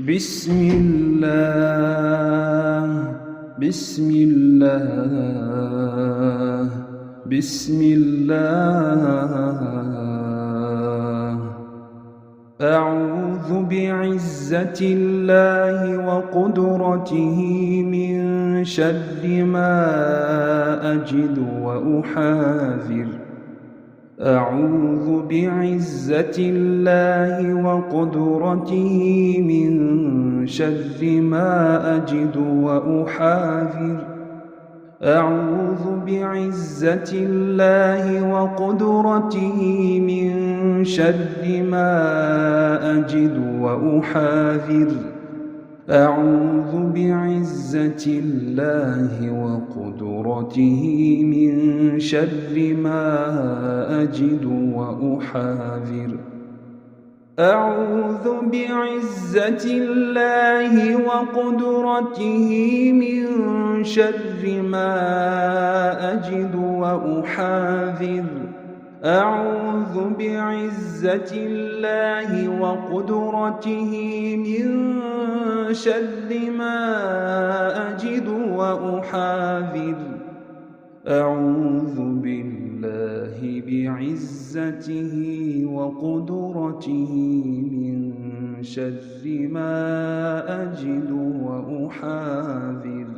بسم الله بسم الله بسم الله أعوذ بعزة الله وقدرته من شر ما أجد وأحاذر أعوذ بعزة الله وقدرته من شر ما أجد وأحاذر أعوذ بعزة الله وقدرته من شر ما أجد وأحاذر أعوذ بعزة الله وقدرته من شر ما أجد وأحاذر أعوذ بعزة الله وقدرته من شر ما أجد وأحاذر أعوذ بعزة الله وقدرته من شر ما أجد وأحاذر أعوذ بالله بعزته وقدرته من شر ما أجد وأحاذر